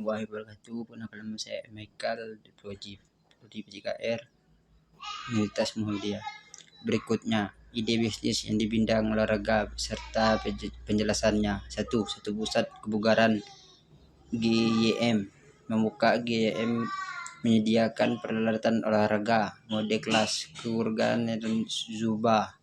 warahmatullahi wabarakatuh. Nama saya Michael, Prodi PJKR Universitas Muhammadiyah. Berikutnya, ide bisnis yang di bidang olahraga serta penjelasannya. Satu pusat kebugaran GYM. Membuka GYM menyediakan peralatan olahraga, mode kelas, keluargaan dan Zumba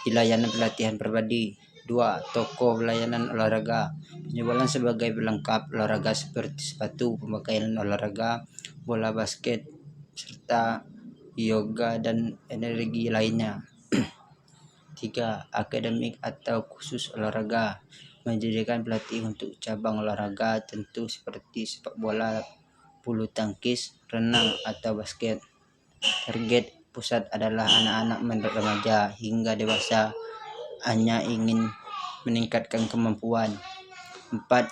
di layanan pelatihan pribadi. 2. Toko pelayanan olahraga, penjualan sebagai pelengkap olahraga seperti sepatu, pemakaian olahraga, bola basket, serta yoga dan energi lainnya. 3. Akademik atau khusus olahraga, menyediakan pelatih untuk cabang olahraga tentu seperti sepak bola, bulu tangkis, renang, atau basket. Target pusat adalah anak-anak remaja hingga dewasa hanya ingin meningkatkan kemampuan. 4.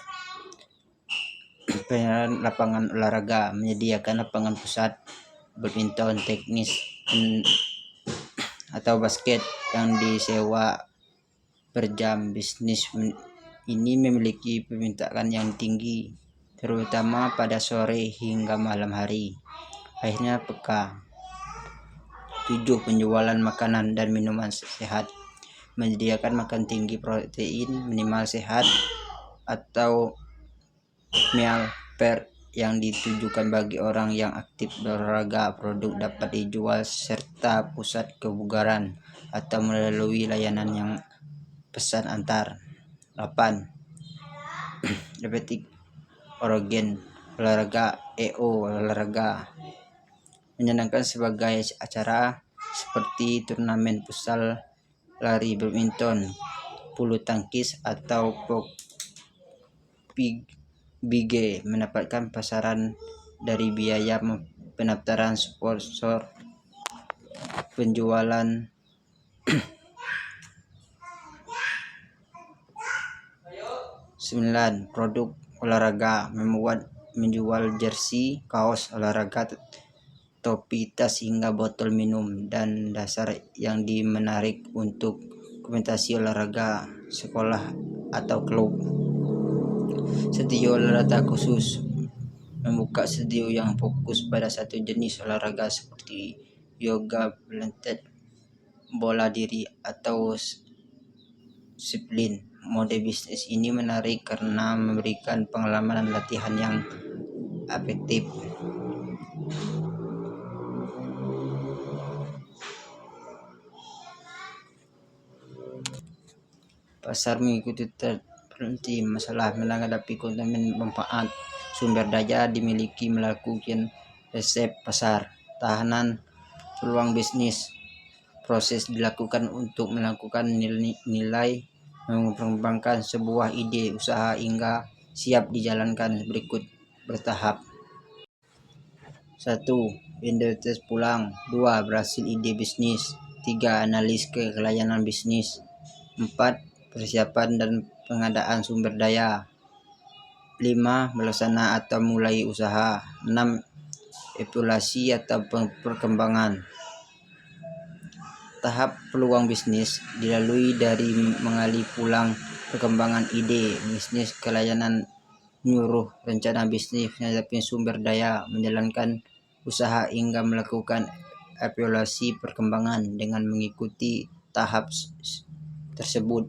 Penyediaan lapangan olahraga, menyediakan lapangan pusat badminton, teknis, atau basket yang disewa per jam. Bisnis ini memiliki permintaan yang tinggi, terutama pada sore hingga malam hari. Akhirnya pekan. 7. Penjualan makanan dan minuman sehat, menyediakan makan tinggi protein, minimal sehat, atau meal prep yang ditujukan bagi orang yang aktif berolahraga. Produk dapat dijual serta pusat kebugaran atau melalui layanan yang pesan antar. 8. Repetik Orogen olahraga olahraga, menyenangkan sebagai acara seperti turnamen futsal, lari, badminton, bulu tangkis, atau PUBG, mendapatkan pasaran dari biaya pendaftaran, sponsor, penjualan. 9. Produk olahraga, menjual jersey, kaos olahraga, topi, tas, hingga botol minum dan dasar yang menarik untuk komunitas olahraga, sekolah, atau klub. Studio olahraga khusus, membuka studio yang fokus pada satu jenis olahraga seperti yoga, ballet, bola diri, atau split. Mode bisnis ini menarik karena memberikan pengalaman latihan yang efektif. Pasar mengikuti terhenti masalah menghadapi konsumen manfaat sumber daya dimiliki, melakukan riset pasar, tahanan peluang bisnis. Proses dilakukan untuk melakukan nilai mengembangkan sebuah ide usaha hingga siap dijalankan berikut bertahap. 1. Identitas pulang. 2. Berhasil ide bisnis. 3. Analis kelayanan bisnis. 4. Persiapan dan pengadaan sumber daya. 5. Melaksana atau mulai usaha. 6. Evaluasi atau perkembangan. Tahap peluang bisnis dilalui dari mengali pulang, perkembangan ide bisnis, kelayanan, nyuruh rencana bisnis, menghadapi sumber daya, menjalankan usaha, hingga melakukan evaluasi perkembangan. Dengan mengikuti tahap tersebut,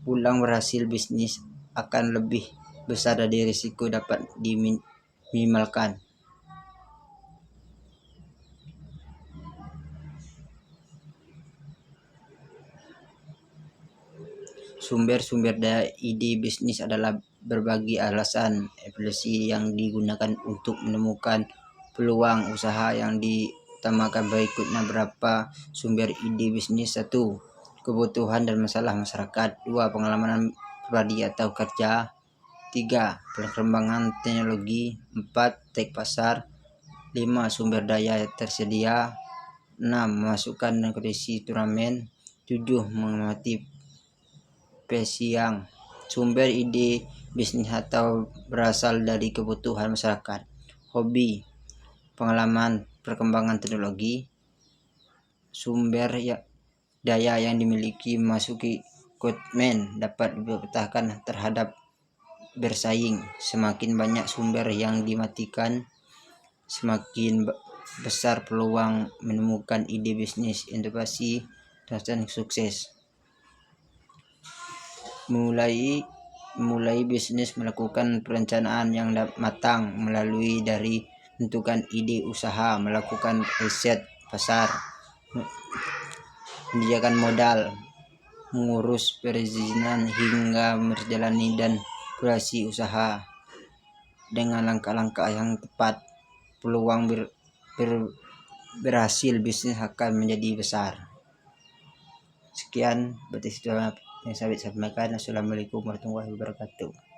pulang berhasil bisnis akan lebih besar dari risiko dapat diminimalkan. Sumber-sumber daya ide bisnis adalah berbagai alasan evaluasi yang digunakan untuk menemukan peluang usaha yang diutamakan berikutnya. Berapa sumber ide bisnis? 1. Kebutuhan dan masalah masyarakat. 2. Pengalaman pribadi atau kerja. 3. Perkembangan teknologi. 4. Teks pasar. 5. Sumber daya tersedia. 6. Memasukkan kondisi turnamen. 7. Mengamati peluang. Sumber ide bisnis atau berasal dari kebutuhan masyarakat, hobi, pengalaman, perkembangan teknologi. Sumber daya yang dimiliki memasuki komitmen dapat dipertahankan terhadap bersaing. Semakin banyak sumber yang dimatikan, semakin besar peluang menemukan ide bisnis, inovasi, dan sukses. Mulai bisnis melakukan perencanaan yang matang melalui dari menentukan ide usaha, melakukan riset pasar, menyediakan modal, mengurus perizinan hingga menjalani dan operasi usaha. Dengan langkah-langkah yang tepat, peluang berhasil bisnis akan menjadi besar. Sekian berarti sudah yang saya sampaikan. Assalamualaikum warahmatullahi wabarakatuh.